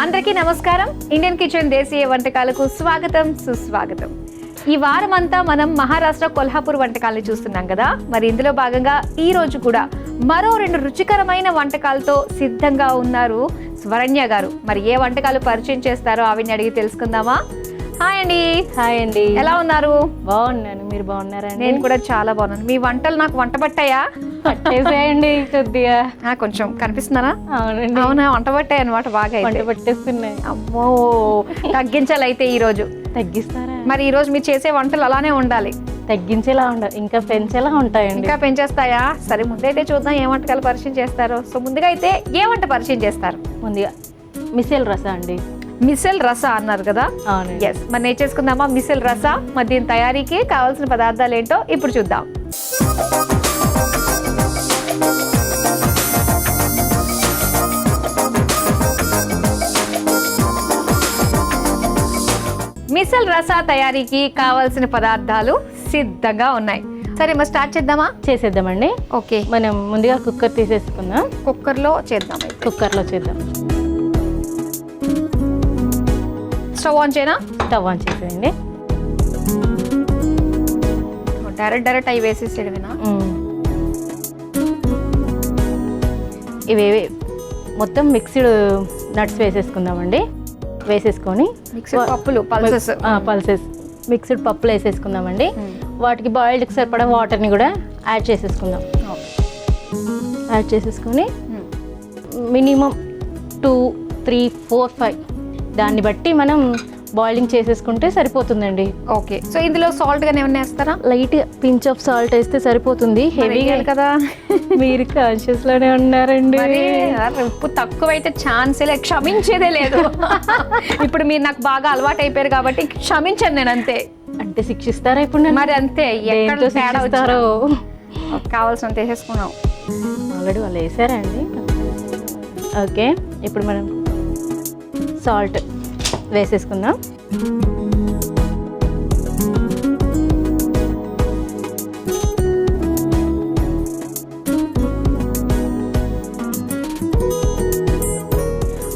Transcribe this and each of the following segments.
అందరికీ నమస్కారం. Indian kitchen దేశీయ వంటకాలకు స్వాగతం, సుస్వాగతం. ఈ వారం అంతా మనం మహారాష్ట్ర కొల్హాపూర్ వంటకాలను చూస్తున్నాం కదా. మరి ఇందులో భాగంగా ఈ రోజు కూడా మరో 2 రుచికరమైన వంటకాలతో సిద్ధంగా ఉన్నారు స్వరణ్య గారు. మరి ఏ వంటకాలు పరిచయం చేస్తారో ఆవిని అడిగి తెలుసుకుందామా? హాయ్ అండి. హాయ్ అండి. ఎలా ఉన్నారు? బాగున్నాను, మీరు బాగున్నారా? నేను కూడా చాలా బాగున్నాను. మీ వంటలు నాకు వంట పట్టాయా? పట్టేసాయండి కొద్దిగా. కొంచెం కనిపిస్తున్నారా? అవునండి. అవునా, వంట పట్టాయి అనమాట. బాగా వంట పట్టేస్తున్నాయి. అమ్మో, తగ్గించాలి అయితే ఈ రోజు. తగ్గిస్తారా? మరి ఈ రోజు మీరు చేసే వంటలు అలానే ఉండాలి. తగ్గించేలా ఉండవు, ఇంకా పెంచేలా ఉంటాయండి. ఇంకా పెంచేస్తాయా? సరే, ముందైతే చూద్దాం ఏ వంటకాలు పరిచయం చేస్తారో. సో ముందుగా అయితే ఏ వంట పరిచయం చేస్తారు? ముందుగా మిసెల్ రస అండి. మిసెల్ రస అన్నారు కదా. అవునండి. ఎస్, మరి నేర్చేసుకుందామా మిసెల్ రస? మరి దీని తయారీకి కావాల్సిన పదార్థాలు ఏంటో ఇప్పుడు చూద్దాం. మిసెల్ రస తయారీకి కావాల్సిన పదార్థాలు సిద్ధంగా ఉన్నాయి. సరే, మరి స్టార్ట్ చేద్దామా? చేసేద్దామండి. ఓకే, మనం ముందుగా కుక్కర్ తీసేసుకుందాం. కుక్కర్లో చేద్దాం. కుక్కర్లో చేద్దాం. స్టవ్ ఆన్ చేయనా? స్టవ్ ఆన్ చేసేయండి. డైరెక్ట్ అవి వేసేసేయడమేనా? ఇవేవి మొత్తం మిక్స్డ్ నట్స్ వేసేసుకుందామండి. వేసేసుకొని మిక్స్డ్ పప్పులు, పల్సెస్ మిక్స్డ్ పప్పులు వేసేసుకుందామండి. వాటికి బాయిల్డ్కి సరిపడా వాటర్ని కూడా యాడ్ చేసేసుకుందాం. యాడ్ చేసేసుకొని మినిమం 2, 3, 4, 5 దాన్ని బట్టి మనం బాయిలింగ్ చేసేసుకుంటే సరిపోతుందండి. ఓకే, సో ఇందులో సాల్ట్ గానే ఏమన్నా వేస్తారా? లైట్ పించ్ ఆఫ్ సాల్ట్ వేస్తే సరిపోతుంది. హెవీగా కదా. మీరు కాన్షియస్ లోనే ఉన్నారండి. ఉప్పు తక్కువైతే ఛాన్సే లేదు, క్షమించేదే లేదు. ఇప్పుడు మీరు నాకు బాగా అలవాటు అయిపోయారు కాబట్టి క్షమించను నేను, అంతే. అంటే శిక్షిస్తారా ఇప్పుడు? మరి అంతే, ఎక్కడ తేడా వస్తారో. కావాల్సినంత వేసేసుకున్నాం. ఆల్రెడీ వాళ్ళు వేసారా అండి? ఓకే, ఇప్పుడు మనం సాల్ట్ వేసేసుకుందాం.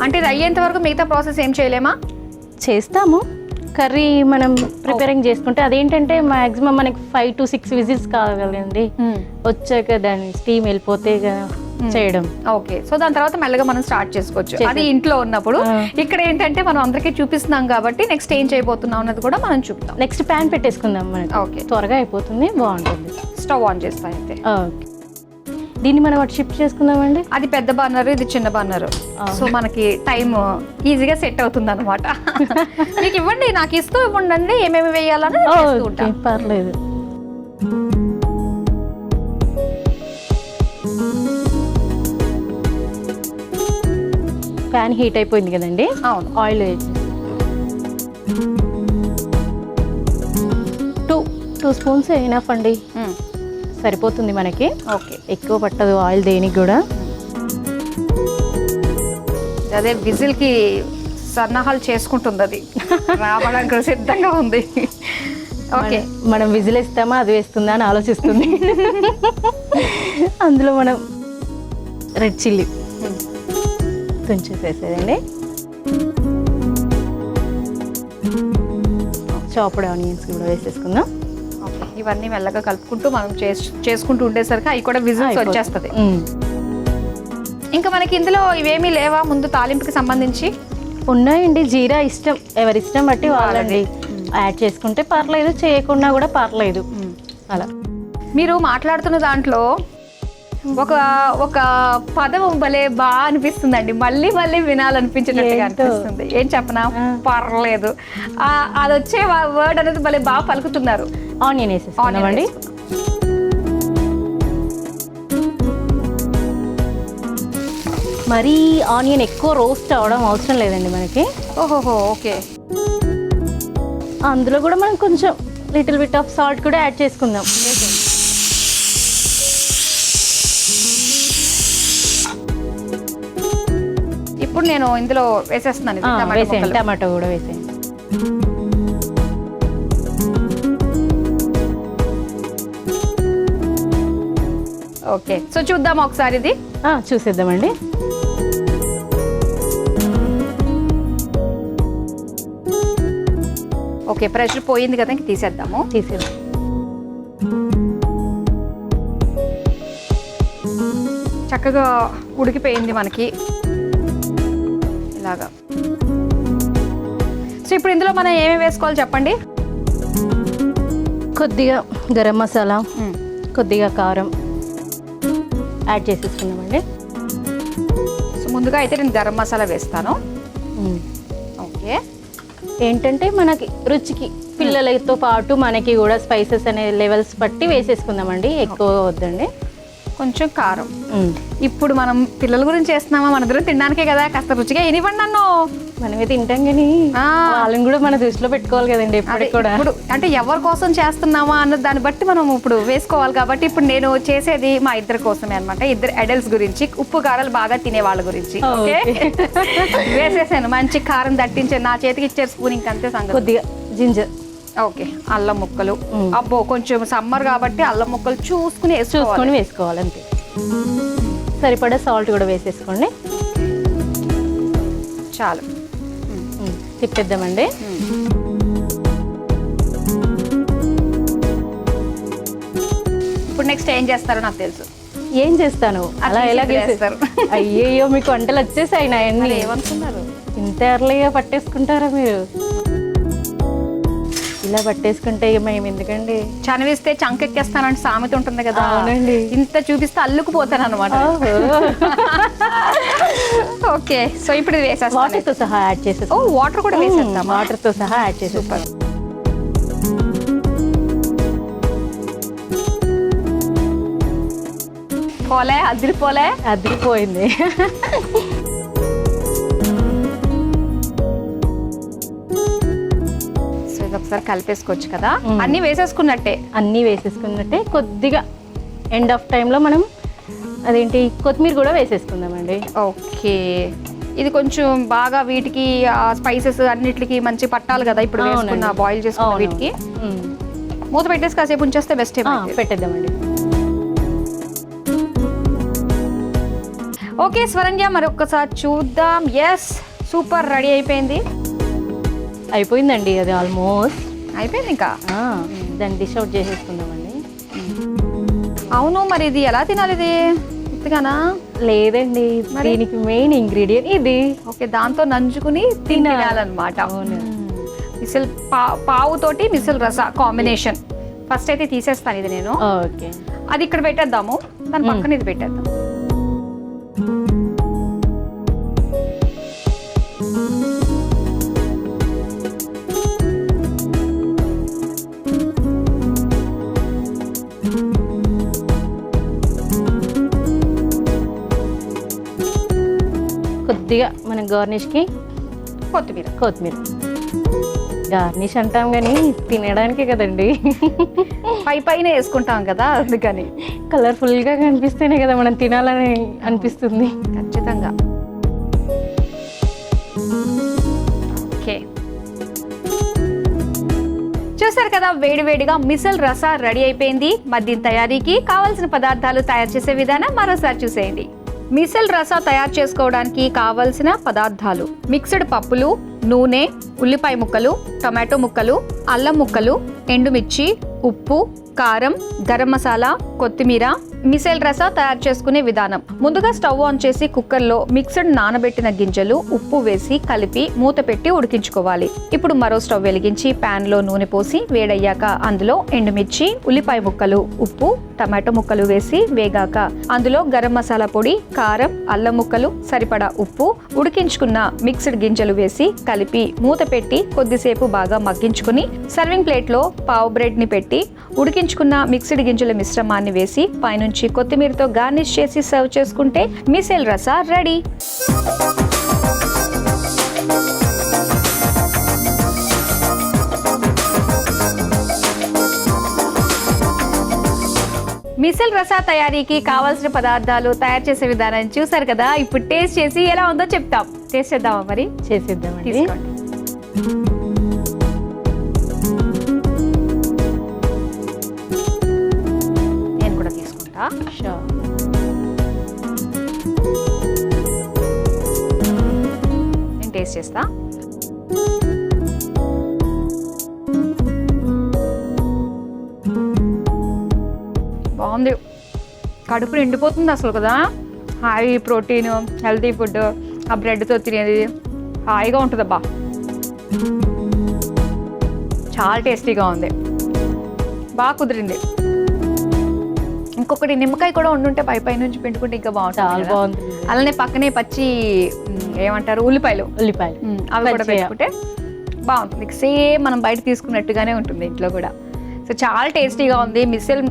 అంటే ఇది అయ్యేంత వరకు మిగతా ప్రాసెస్ ఏం చేయలేమా? చేస్తాము. కర్రీ మనం ప్రిపేరింగ్ చేసుకుంటే అదేంటంటే మ్యాక్సిమం మనకి 5 to 6 విజిల్స్ కావాలండి. వచ్చాక దాన్ని స్టీమ్ వెళ్ళిపోతే చేయడం. ఓకే, సో దాని తర్వాత మెల్లగా మనం స్టార్ట్ చేసుకోవచ్చు. అది ఇంట్లో ఉన్నప్పుడు. ఇక్కడ ఏంటంటే మనం అందరికీ చూపిస్తున్నాం కాబట్టి నెక్స్ట్ ఏం చేయబోతున్నాం అన్నది కూడా మనం చూపుతాం. నెక్స్ట్ ప్యాన్ పెట్టేసుకుందాం. మనకి ఓకే, త్వరగా అయిపోతుంది, బాగుంటుంది. స్టవ్ ఆన్ చేస్తాం అయితే. ఓకే, దీన్ని మనం అటు షిఫ్ట్ చేసుకుందామండి. అది పెద్ద బర్నర్, ఇది చిన్న బర్నర్. సో మనకి టైం ఈజీగా సెట్ అవుతుంది అనమాట. మీకు ఇవ్వండి, నాకు ఇస్తూ ఇవ్వండి ఏమేమి వేయాలని. పర్లేదు. ప్యాన్ హీట్ అయిపోయింది కదండి. అవును, ఆయిల్ వేసి 2 స్పూన్స్ ఎనఫ్ అండి, సరిపోతుంది మనకి. ఓకే, ఎక్కువ పట్టదు ఆయిల్ దేనికి కూడా. అదే విజిల్ కి సన్నాహాలు చేసుకుంటుంది, అది రావడానికి సిద్ధంగా ఉంది. ఓకే, మనం విజిల్ వేస్తామా అది వేస్తుందా అని ఆలోచిస్తుంది. అందులో మనం రెడ్ చిల్లీ తుంచేసేసేదండి. చాప్డ్ ఆనియన్స్ కూడా వేసేసుకుందాం. ఇవన్నీ మెల్లగా కలుపుకుంటూ మనం చేసుకుంటూ ఉండేసరికి అవి కూడా విజిల్స్ వచ్చేస్తుంది. ఇంకా మనకి ఇందులో ఇవేమీ లేవా ముందు తాలింపుకి సంబంధించి? ఉన్నాయండి. జీరా ఇష్టం, ఎవరి ఇష్టం బట్టి వాళ్ళండి. యాడ్ చేసుకుంటే పర్లేదు, చేయకుండా కూడా పర్లేదు. అలా మీరు మాట్లాడుతున్న దాంట్లో ఒక పదం భలే బాగా అనిపిస్తుందండి, మళ్ళీ మళ్ళీ వినాలనిపించినట్టుగా అనిపిస్తుంది. ఏం చెప్పనా? పర్లేదు. అది వచ్చే వర్డ్ అనేది భలే బాగా పలుకుతున్నారు. ఆనియన్ వేసేసుకున్నామండి. మరీ ఆనియన్ ఎక్కువ రోస్ట్ అవ్వడం అవసరం లేదండి మనకి. ఓహోహో, ఓకే. అందులో కూడా మనం కొంచెం లిటిల్ బిట్ ఆఫ్ సాల్ట్ కూడా యాడ్ చేసుకుందాం. ఇప్పుడు నేను ఇందులో వేసేస్తున్నాను. వేసేయండి, టమాటో కూడా వేసేయండి. ఓకే, సో చూద్దాం ఒకసారి ఇది. చూసేద్దామండి. ఓకే, ప్రెషర్ పోయింది కదా, ఇంక తీసేద్దాము. తీసేద్దాం. చక్కగా ఉడికిపోయింది మనకి ఇలాగా. సో ఇప్పుడు ఇందులో మనం ఏమేమి వేసుకోవాలి చెప్పండి. కొద్దిగా గరం మసాలా, కొద్దిగా కారం యాడ్ చేసేసుకున్నామండి. సో ముందుగా అయితే నేను గరం మసాలా వేస్తాను. ఓకే, ఏంటంటే మనకి రుచికి పిల్లలతో పాటు మనకి కూడా స్పైసెస్ అనే లెవెల్స్ బట్టి వేసేసుకుందామండి, ఎక్కువ వద్దండి. కొంచెం కారం. ఇప్పుడు మనం పిల్లల గురించి చేస్తున్నామా, మన దగ్గర తినడానికే కదా, కాస్త రుచిగా ఎనివ్వండి నన్ను. మనమే తింటాం కానీ వాళ్ళని కూడా మన దృష్టిలో పెట్టుకోవాలి కదండి ఎప్పటికి కూడా. ఇప్పుడు అంటే ఎవరి కోసం చేస్తున్నామా అన్న దాన్ని బట్టి మనం ఇప్పుడు వేసుకోవాలి. కాబట్టి ఇప్పుడు నేను చేసేది మా ఇద్దరి కోసమే అనమాట, ఇద్దరు అడల్ట్స్ గురించి, ఉప్పు కారాలు బాగా తినే వాళ్ళ గురించి. ఓకే, వేసేసాను. మంచి కారం దట్టించాను, నా చేతికి ఇచ్చారు స్పూన్, ఇంకంతే సంగతి. కొద్దిగా జింజర్. ఓకే, అల్లం ముక్కలు. అబ్బో కొంచెం సమ్మర్ కాబట్టి అల్లం ముక్కలు చూసుకుని వేసుకోవాలి అంతే. సరిపడా సాల్ట్ కూడా వేసేసుకోండి. చాలు, తిప్పేద్దామండి. ఇప్పుడు నెక్స్ట్ ఏం చేస్తారో నాకు తెలుసు. ఏం చేస్తాను, అలా ఎలా చేస్తారు? అయ్యయ్యో, మీకు వంటలు వచ్చేసాయి నా అన్ని. ఏమనుకున్నారు, ఇంత ఎర్లీగా పట్టేసుకుంటారా మీరు? ఇలా పట్టేసుకుంటే మేము ఎందుకండి, చనివిస్తే చంకెక్కేస్తానంటే సామెత ఉంటుంది కదా. అవునండి, ఇంత చూపిస్తే అల్లుకుపోతాను అనమాట. ఓకే, సో ఇప్పుడు ఇది వేసేస్తాను. వాటర్తో సహా యాడ్ చేసేస్తాం. ఓ, వాటర్ కూడా వేసేస్తాం. వాటర్తో సహా యాడ్ చేసేస్తాం. పోలే, అదిరిపోయింది. ఒకసారి కలిపేసుకోవచ్చు కదా. అన్ని వేసేసుకున్నట్టే. కొద్దిగా ఎండ్ ఆఫ్ టైంలో మనం అదేంటి కొత్తిమీర కూడా వేసేసుకుందామండి. ఓకే, ఇది కొంచెం బాగా వీటికి స్పైసెస్ అన్నిటికి మంచి పట్టాలి కదా. ఇప్పుడు వేసుకున్న బాయిల్ చేసుకున్న వీటికి మూత పెట్టేసి కాసేపు ఉంచేస్తే బెస్ట్. పెట్టేద్దామండి. ఓకే స్వరణ్య, మరి ఒక్కసారి చూద్దాం. ఎస్, సూపర్, రెడీ అయిపోయిందండి. అది ఆల్మోస్ట్ అయిపోయింది. ఇంకా దాన్ని డిష్ అవుట్ చేసేసుకుందామండి. అవును, మరి ఇది ఎలా తినాలి? ఇది ఉత్తిగానా? లేదండి, దీనికి మెయిన్ ఇంగ్రీడియంట్ ఇది. ఓకే, దాంతో నంచుకుని తినాలన్నమాట. మిసల్ పావు తోటి మిసల్ రస కాంబినేషన్. ఫస్ట్ అయితే తీసేస్తాను ఇది నేను. ఓకే, అది ఇక్కడ పెట్టేద్దాము, దాని పక్కన ఇది పెట్టేద్దాం. కొద్దిగా మనం గార్నిష్కి కొత్తిమీర గార్నిష్ అంటాం కానీ తినడానికే కదండి, పైన వేసుకుంటాం కదా, అందుకని కలర్ఫుల్గా కనిపిస్తేనే కదా మనం తినాలని అనిపిస్తుంది. ఖచ్చితంగా. ఓకే, చూసారు కదా, వేడివేడిగా మిసల్ రస రెడీ అయిపోయింది. మరి దీని తయారీకి కావాల్సిన పదార్థాలు, తయారు చేసే విధానం మరోసారి చూసేయండి. మిసల్ రస తయారు చేసుకోవడానికి కావలసిన పదార్థాలు: మిక్స్డ్ పప్పులు, నూనె, ఉల్లిపాయ ముక్కలు, టొమాటో ముక్కలు, అల్లం ముక్కలు, ఎండుమిర్చి, ఉప్పు, కారం, గరం మసాలా, కొత్తిమీర. మిసల్ రస తయారు చేసుకునే విధానం: ముందుగా స్టవ్ ఆన్ చేసి కుక్కర్లో మిక్స్డ్ నానబెట్టిన గింజలు, ఉప్పు వేసి కలిపి మూత పెట్టి ఉడికించుకోవాలి. ఇప్పుడు మరో స్టవ్ వెలిగించి ప్యాన్ లో నూనె పోసి వేడయ్యాక అందులో ఎండుమిర్చి, ఉల్లిపాయ ముక్కలు, ఉప్పు, టమాటో ముక్కలు వేసి వేగాక అందులో గరం మసాలా పొడి, కారం, అల్లం ముక్కలు, సరిపడా ఉప్పు, ఉడికించుకున్న మిక్స్డ్ గింజలు వేసి కలిపి మూత పెట్టి కొద్దిసేపు బాగా మగ్గించుకుని సర్వింగ్ ప్లేట్ లో పావు బ్రెడ్ ని పెట్టి ఉడికించుకున్న మిక్స్డ్ గింజల మిశ్రమాన్ని వేసి పైనుంచి కొత్తిమీరతో గార్నిష్ చేసి సర్వ్ చేసుకుంటే మిసల్ రస రెడీ. మిసల్ రస తయారీకి కావాల్సిన పదార్థాలు, తయారు చేసే విధానం చూసారు కదా. ఇప్పుడు టేస్ట్ చేసి ఎలా ఉందో చెప్తాం. టేస్ట్ చేద్దామా? మరి చేసేద్దామండి. తీసుకోండి. నేను కూడా తీసుకుంటా. నేను టేస్ట్ చేస్తా. బాగుంది, కడుపు నిండిపోతుంది అసలు కదా. హై ప్రోటీన్, హెల్తీ ఫుడ్, ఆ బ్రెడ్తో తినేది హాయిగా ఉంటుందబ్బా. చాలా టేస్టీగా ఉంది, బాగా కుదిరింది. ఇంకొకటి నిమ్మకాయ కూడా ఉండుంటే పై నుంచి పిండుకుంటే ఇంకా బాగుంటుంది. చాలా బాగుంటుంది. అలానే పక్కనే పచ్చి ఏమంటారు ఉల్లిపాయలు అవి కూడా పెట్టుకుంటే బాగుంటుంది. సేమ్ మనం బయట తీసుకున్నట్టుగానే ఉంటుంది ఇంట్లో కూడా. సో చాలా టేస్టీగా ఉంది. మిసల్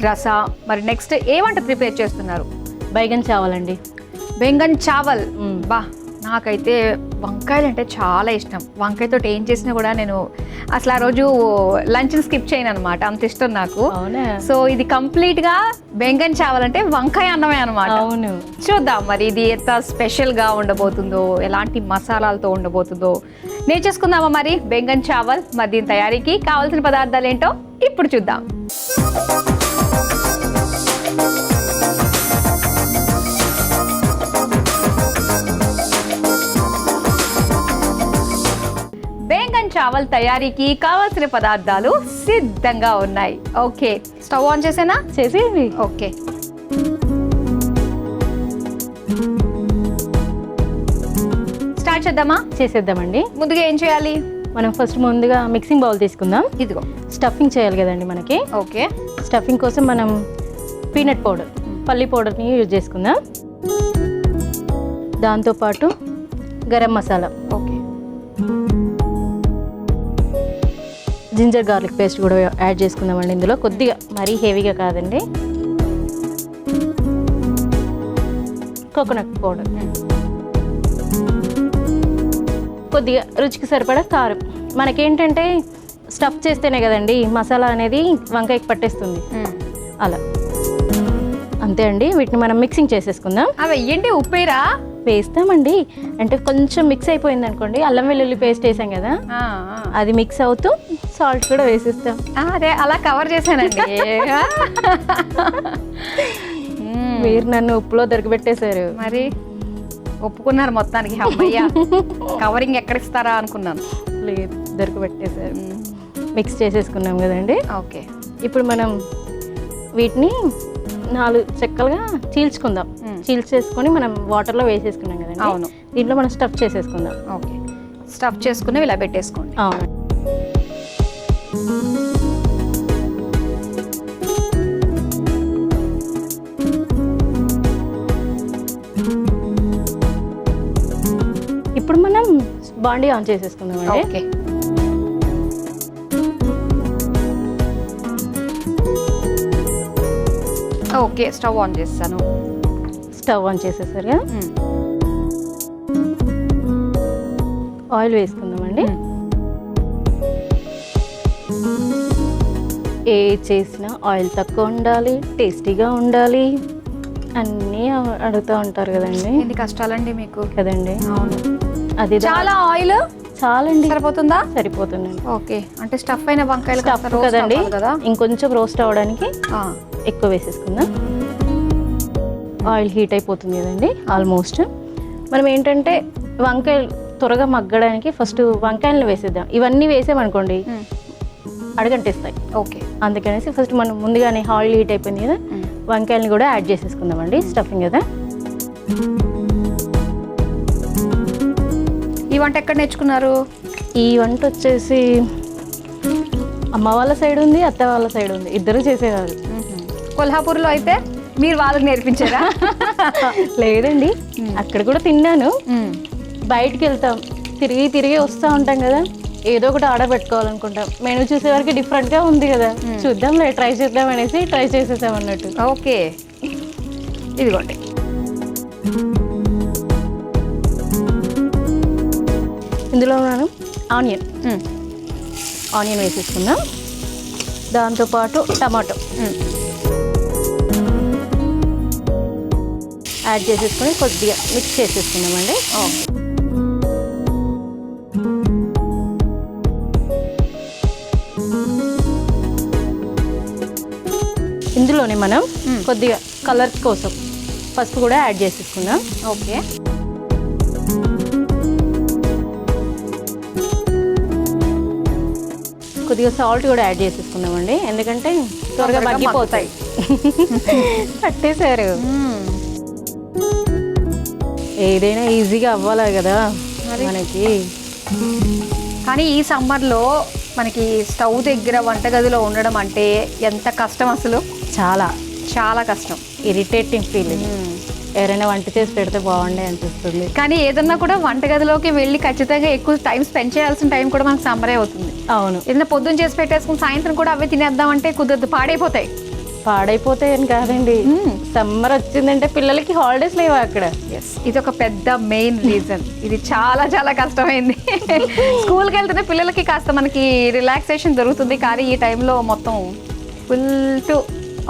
రస. మరి నెక్స్ట్ ఏ వంట ప్రిపేర్ చేస్తున్నారు? బైగన్ చావాలండి. బెంగన్ చావల్. బా, నాకైతే వంకాయలు అంటే చాలా ఇష్టం. వంకాయతో ఏం చేసినా కూడా నేను అసలు ఆ రోజు లంచ్ని స్కిప్ చేయను అనమాట, అంత ఇష్టం నాకు. సో ఇది కంప్లీట్గా బెంగన్ చావాలంటే వంకాయ అన్నమే అనమాట. అవును, చూద్దాం మరి ఇది ఎంత స్పెషల్గా ఉండబోతుందో, ఎలాంటి మసాలాలతో ఉండబోతుందో నేర్చేసుకుందామా మరి బెంగన్ చావల్. మరి దీని తయారీకి కావాల్సిన పదార్థాలు ఏంటో ఇప్పుడు చూద్దాం. బెంగన్ చావల్ తయారీకి కావాల్సిన పదార్థాలు సిద్ధంగా ఉన్నాయి. ఓకే, స్టవ్ ఆన్ చేసేనా? చేసేయండి. ఓకే, స్టార్ట్ చేద్దామా? చేసేద్దామండి. ముందుగా ఏం చేయాలి? మనం ముందుగా మిక్సింగ్ బౌల్ తీసుకుందాం. ఇదిగో స్టఫింగ్ చేయాలి కదండి మనకి. ఓకే, స్టఫింగ్ కోసం మనం పీనట్ పౌడర్, పల్లి పౌడర్ని యూజ్ చేసుకుందాం. దాంతోపాటు garam masala, okay, ginger garlic paste కూడా యాడ్ చేసుకుందామండి ఇందులో. కొద్దిగా మరీ హెవీగా కాదండి. కోకోనట్ పౌడర్, కొద్దిగా రుచికి సరిపడా కారం. మనకేంటంటే స్టఫ్ చేస్తేనే కదండి మసాలా అనేది వంకాయకి పట్టేస్తుంది. అలా అంతే అండి. వీటిని మనం మిక్సింగ్ చేసేసుకుందాం. అవి ఏంటి, ఉప్పేరా? వేస్తామండి. అంటే కొంచెం మిక్స్ అయిపోయింది అనుకోండి, అల్లం వెల్లుల్లి పేస్ట్ వేసాం కదా, అది మిక్స్ అవుతూ సాల్ట్ కూడా వేసేస్తాం. అదే అలా కవర్ చేశానండి. మీరు నన్ను ఉప్పులో దొరకబెట్టేశారు. మరి ఒప్పుకున్నారు మొత్తానికి. అమ్మయ్య, కవరింగ్ ఎక్కడ ఇస్తారా అనుకున్నాను. లేదు, దొరకబెట్టేశారు. మిక్స్ చేసేసుకున్నాం కదండి. ఓకే, ఇప్పుడు మనం వీటిని 4 చెక్కలుగా చీల్చుకుందాం. చీల్చేసుకొని మనం వాటర్లో వేసేసుకున్నాం కదండి. అవును, దీంట్లో మనం స్టఫ్ చేసేసుకుందాం. ఓకే, స్టఫ్ చేసుకుని ఇలా పెట్టేసుకోండి. అవును, ఇప్పుడు మనం బాండీ ఆన్ చేసేసుకుందాం అండి. ఓకే, ఓకే, స్టవ్ ఆన్ చేస్తాను. స్టవ్ ఆన్ చేసేసారు కదా. ఆయిల్ వేసుకుందామండి. ఏ చేసినా ఆయిల్ తక్కువ ఉండాలి, టేస్టీగా ఉండాలి, అన్నీ అడుగుతూ ఉంటారు కదండి. ఎన్ని కష్టాలండి మీకు కదండి. అవును, అది చాలా ఆయిల్ చాలండి. సరిపోతుందా? సరిపోతుందండి. ఓకే, అంటే స్టఫ్ అయిన వంకాయలు స్టఫ్ కదండి కదా, ఇంకొంచెం రోస్ట్ అవ్వడానికి ఎక్కువ వేసేసుకుందాం. ఆయిల్ హీట్ అయిపోతుంది కదండి ఆల్మోస్ట్. మనం ఏంటంటే వంకాయలు త్వరగా మగ్గడానికి ఫస్ట్ వంకాయలను వేసేద్దాం. ఇవన్నీ వేసామనుకోండి అడగంటేస్తాయి. ఓకే, అందుకనేసి ఫస్ట్ మనం ముందుగానే ఆయిల్ హీట్ అయిపోయింది కదా, వంకాయలని కూడా యాడ్ చేసేసుకుందామండి. స్టఫింగ్ కదా. ఈ వంట ఎక్కడ నేర్చుకున్నారు? ఈ వంట వచ్చేసి అమ్మ వాళ్ళ సైడ్ ఉంది, అత్త వాళ్ళ సైడ్ ఉంది, ఇద్దరు చేసేవారు. కొల్హాపూర్లో అయితే మీరు వాళ్ళకి నేర్పించారా? లేదండి, అక్కడ కూడా తిన్నాను. బయటికి వెళ్తాం, తిరిగి తిరిగి వస్తూ ఉంటాం కదా, ఏదో ఒకటి ఆర్డర్ పెట్టుకోవాలనుకుంటాం. మెనూ చూసేవారికి డిఫరెంట్గా ఉంది కదా, చూద్దాంలే ట్రై చేద్దాం అనేసి ట్రై చేసేసాం అన్నట్టు. ఓకే, ఇదిగోండి. ఇందులో మనం ఆనియన్ వేసేసుకుందాం. దాంతోపాటు టమాటో యాడ్ చేసేసుకొని కొద్దిగా మిక్స్ చేసేసుకుందామండి. ఇందులోనే మనం కొద్దిగా కలర్ కోసం పసుపు కూడా యాడ్ చేసేసుకుందాం. ఓకే, కొద్దిగా సాల్ట్ కూడా యాడ్ చేసేసుకుందామండి, ఎందుకంటే త్వరగా మగ్గిపోతాయి. పట్టేశారు. ఏదైనా ఈజీగా అవ్వాలి కదా మనకి. కానీ ఈ సమ్మర్లో మనకి స్టవ్ దగ్గర వంటగదిలో ఉండడం అంటే ఎంత కష్టం అసలు. చాలా చాలా కష్టం. Irritating feeling. ఎవరైనా వంట చేసి పెడితే బాగుండే అనిపిస్తుంది. కానీ ఏదన్నా కూడా వంటగదిలోకి వెళ్ళి ఖచ్చితంగా ఎక్కువ టైం స్పెండ్ చేయాల్సిన టైం కూడా మనకు సమ్మరే అవుతుంది. అవును. ఏదైనా పొద్దున్న చేసి పెట్టేసుకుని సాయంత్రం కూడా అవే తినేద్దామంటే కుదరదు, పాడైపోతాయి. పాడైపోతాయని కాదండి, సమ్మర్ వచ్చిందంటే పిల్లలకి హాలిడేస్ లేవా అక్కడ. ఇది ఒక పెద్ద మెయిన్ రీజన్. ఇది చాలా చాలా కష్టమైంది. స్కూల్కి వెళ్తేనే పిల్లలకి కాస్త మనకి రిలాక్సేషన్ దొరుకుతుంది, కానీ ఈ టైంలో మొత్తం full to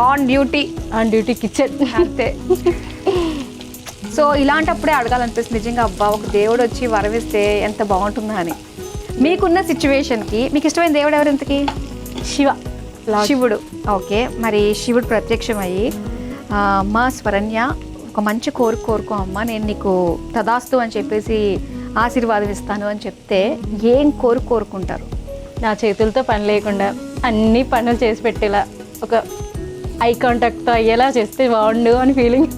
on duty kitchen అంతే. సో ఇలాంటప్పుడే అడగాలనిపిస్తుంది నిజంగా, అబ్బా ఒక దేవుడు వచ్చి వరవిస్తే ఎంత బాగుంటుందా అని. మీకున్న సిచ్యువేషన్కి మీకు ఇష్టమైన దేవుడు ఎవరు ఇంతకీ? శివుడు. ఓకే, మరి శివుడు ప్రత్యక్షమయ్యి అమ్మ స్వరణ్య ఒక మంచి కోరుకో అమ్మ, నేను నీకు తదాస్తు అని చెప్పేసి ఆశీర్వాదం ఇస్తాను అని చెప్తే ఏం కోరుకుంటారు? నా చేతులతో పని లేకుండా అన్ని పనులు చేసి పెట్టేలా, ఒక ఐ కాంటాక్ట్తో అయ్యేలా చేస్తే బాగుండు అని ఫీలింగ్.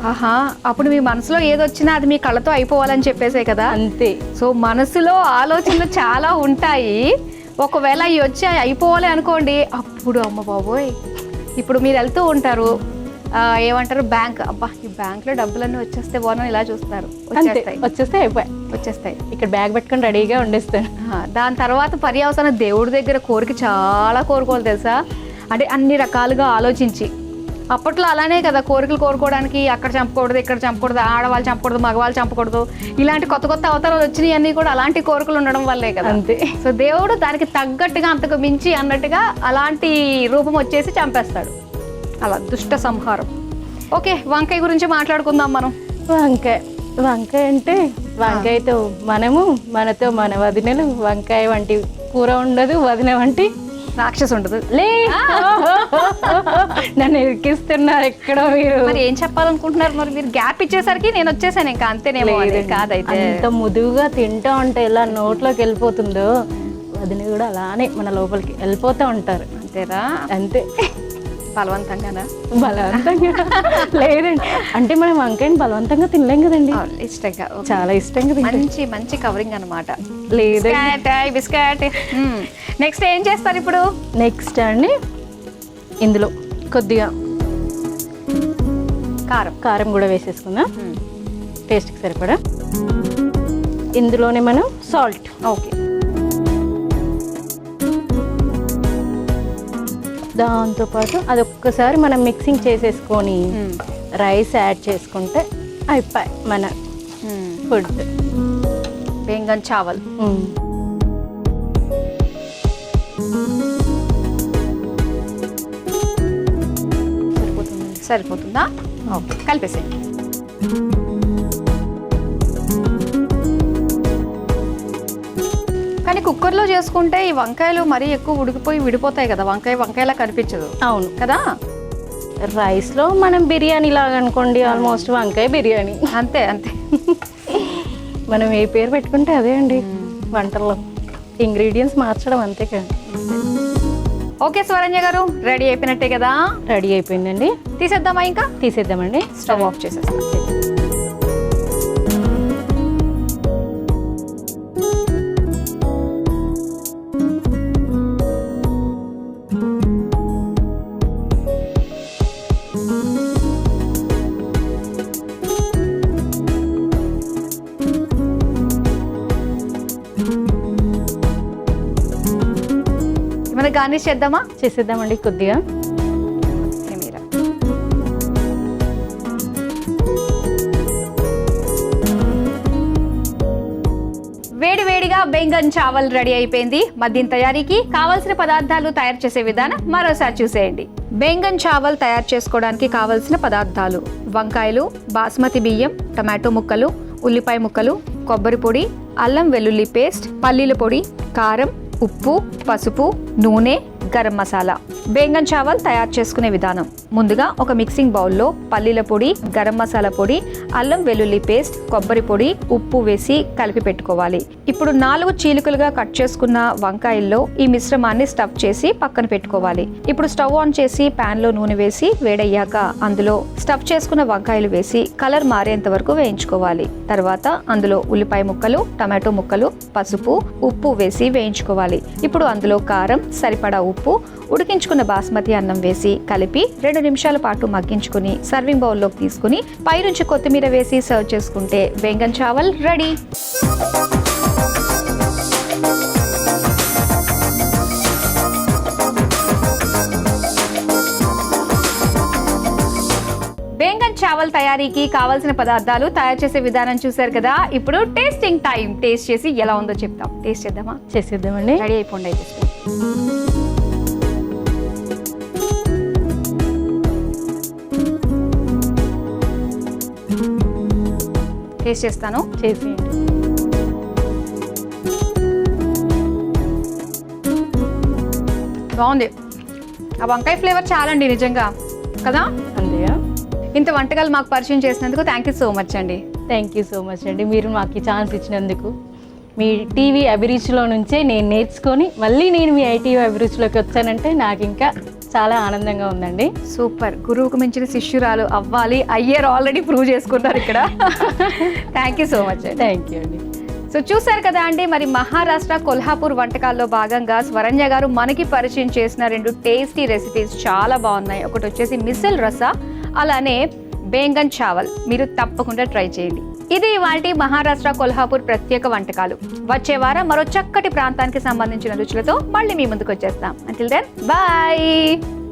ఆహా, అప్పుడు మీ మనసులో ఏదొచ్చినా అది మీ కళ్ళతో అయిపోవాలని చెప్పేసే కదా. అంతే. సో మనసులో ఆలోచనలు చాలా ఉంటాయి. ఒకవేళ అవి వచ్చి అయిపోవాలి అనుకోండి, అప్పుడు అమ్మ బాబోయ్. ఇప్పుడు మీరు వెళ్తూ ఉంటారు, ఏమంటారు, బ్యాంక్, అబ్బా ఈ బ్యాంక్లో డబ్బులన్నీ వచ్చేస్తే బాగున్నాను ఇలా చూస్తారు. వచ్చేస్తాయి. ఇక్కడ బ్యాగ్ పెట్టుకొని రెడీగా ఉండేస్తాను. దాని తర్వాత పర్యవసానం దేవుడి దగ్గర కోరిక చాలా కోరుకోవాలి తెలుసా. అంటే అన్ని రకాలుగా ఆలోచించి, అప్పట్లో అలానే కదా కోరికలు కోరుకోవడానికి, అక్కడ చంపకూడదు ఇక్కడ చంపకూడదు, ఆడవాళ్ళు చంపకూడదు మగవాళ్ళు చంపకూడదు, ఇలాంటి కొత్త అవతారాలు వచ్చినాయి అన్నీ కూడా అలాంటి కోరికలు ఉండడం వల్లే కదా. అంతే. సో దేవుడు దానికి తగ్గట్టుగా అంతకు మించి అన్నట్టుగా అలాంటి రూపం వచ్చేసి చంపేస్తాడు. అలా దుష్ట సంహారం. ఓకే, వంకాయ గురించి మాట్లాడుకుందాం మనం. వంకాయ అంటే వంకాయతో మనతో మన వదినలు, వంకాయ వంటి కూర ఉండదు, వదిన వంటి రాక్షసు ఉండదు. నన్ను ఎక్కిస్తున్నారు ఎక్కడో. మీరు మరి ఏం చెప్పాలనుకుంటున్నారు? మరి మీరు గ్యాప్ ఇచ్చేసరికి నేను వచ్చేసాను ఇంకా, అంతేనేమో. కాదైతే అంత ముదువుగా తింటా ఉంటే ఎలా నోట్లోకి వెళ్ళిపోతుందో, వదిన కూడా అలానే మన లోపలికి వెళ్ళిపోతూ ఉంటారు. అంతేరా? అంతే. బలవంతంగా లేదండి, అంటే మనం వంకాయని బలవంతంగా తినలేం కదండి. ఇష్టంగా, చాలా ఇష్టంగా. మంచి కవరింగ్ అనమాట. బిస్కెట్. నెక్స్ట్ ఏం చేస్తారు ఇప్పుడు? నెక్స్ట్ అండి, ఇందులో కొద్దిగా కారం కూడా వేసేసుకుందాం, టేస్ట్కి సరిపడా. ఇందులోనే మనం సాల్ట్. ఓకే. దాంతోపాటు అది ఒక్కసారి మనం మిక్సింగ్ చేసేసుకొని రైస్ యాడ్ చేసుకుంటే అయిపోయి మన ఫుడ్. బెంగన్ చావల్. సరిపోతుందా? ఓకే, కలిపేసేయండి. కానీ కుక్కర్లో చేసుకుంటే ఈ వంకాయలు మరీ ఎక్కువ ఉడికిపోయి విడిపోతాయి కదా, వంకాయలా కనిపించదు. అవును కదా. రైస్లో మనం బిర్యానీ లాగా అనుకోండి, ఆల్మోస్ట్ వంకాయ బిర్యానీ. అంతే. మనం ఏ పేరు పెట్టుకుంటే అదే అండి వంటల్లో, ఇంగ్రీడియంట్స్ మార్చడం అంతే కదా. ఓకే స్వరణ్య గారు, రెడీ అయిపోయినట్టే కదా? రెడీ అయిపోయిందండి. తీసేద్దామా? ఇంకా తీసేద్దామండి. స్టవ్ ఆఫ్ చేసేస్తాం. గార్నిష్ చేసేద్దామండి కొద్దిగా. వేడివేడిగా బెంగన్ చావల్ రెడీ అయిపోయింది. మధ్యం తయారీకి కావాల్సిన పదార్థాలు తయారు చేసే విధానం మరోసారి చూసేయండి. బెంగన్ చావల్ తయారు చేసుకోవడానికి కావలసిన పదార్థాలు: వంకాయలు, బాస్మతి బియ్యం, టమాటో ముక్కలు, ఉల్లిపాయ ముక్కలు, కొబ్బరి పొడి, అల్లం వెల్లుల్లి పేస్ట్, పల్లీల పొడి, కారం, ఉప్పు, పసుపు, నూనె, గరం మసాలా. బేంగన్ చావల్ తయారు చేసుకునే విధానం: ముందుగా ఒక మిక్సింగ్ బౌల్లో పల్లీల పొడి, గరం మసాలా పొడి, అల్లం వెల్లుల్లి పేస్ట్, కొబ్బరి పొడి, ఉప్పు వేసి కలిపి పెట్టుకోవాలి. ఇప్పుడు 4 చీలికలుగా కట్ చేసుకున్న వంకాయల్లో ఈ మిశ్రమాన్ని స్టఫ్ చేసి పక్కన పెట్టుకోవాలి. ఇప్పుడు స్టవ్ ఆన్ చేసి పాన్ లో నూనె వేసి వేడయ్యాక అందులో స్టఫ్ చేసుకున్న వంకాయలు వేసి కలర్ మారేంత వరకు వేయించుకోవాలి. తర్వాత అందులో ఉల్లిపాయ ముక్కలు, టమాటో ముక్కలు, పసుపు, ఉప్పు వేసి వేయించుకోవాలి. ఇప్పుడు అందులో కారం, సరిపడా ఉప్పు, ఉడికించుకున్న బాస్మతి అన్నం వేసి కలిపి 2 నిమిషాల పాటు మగ్గించుకుని సర్వింగ్ బౌల్లోకి తీసుకుని పైనుంచి కొత్తిమీర వేసి సర్వ్ చేసుకుంటే బేంగన్ చావల్ రెడీ. బేంగన్ చావల్ తయారీకి కావాల్సిన పదార్థాలు, తయారు చేసే విధానం చూసారు కదా. ఇప్పుడు టేస్టింగ్ టైం. టేస్ట్ చేసి ఎలా ఉందో చెప్తాం. టేస్ట్ చేద్దామా? చేసేద్దామండి. రెడీ అయిపోండి అయితే. టేస్ట్ చేస్తాను. చేసేయండి. బాగుంది. ఆ వంకాయ ఫ్లేవర్ చాలండి నిజంగా కదా. అంతేగా? ఇంత వంటకాలు మాకు పరిచయం చేసినందుకు థ్యాంక్ యూ సో మచ్ అండి. థ్యాంక్ యూ సో మచ్ అండి. మీరు మాకు ఈ ఛాన్స్ ఇచ్చినందుకు. మీ టీవీ అభిరుచిలో నుంచే నేను నేర్చుకొని మళ్ళీ నేను మీ ఐటీవీ అభిరుచిలోకి వచ్చానంటే నాకు ఇంకా చాలా ఆనందంగా ఉందండి. సూపర్. గురువుకు మించిన శిష్యురాలు అవ్వాలి, అయ్యారు, ఆల్రెడీ ప్రూవ్ చేసుకున్నారు ఇక్కడ. థ్యాంక్ యూ సో మచ్ అండి. థ్యాంక్ యూ అండి. సో చూసారు కదా అండి, మరి మహారాష్ట్ర కొల్హాపూర్ వంటకాల్లో భాగంగా స్వరణ్య గారు మనకి పరిచయం చేసిన 2 టేస్టీ రెసిపీస్ చాలా బాగున్నాయి. ఒకటి వచ్చేసి మిసల్ రసా, అలానే బేంగన్ చావల్. మీరు తప్పకుండా ట్రై చేయండి. ఇది ఇవాల్టి మహారాష్ట్ర కొల్హాపూర్ ప్రత్యేక వంటకాలు. వచ్చే వారం మరో చక్కటి ప్రాంతానికి సంబంధించిన రుచులతో మళ్ళీ మీ ముందుకు వచ్చేస్తాం. Until then bye.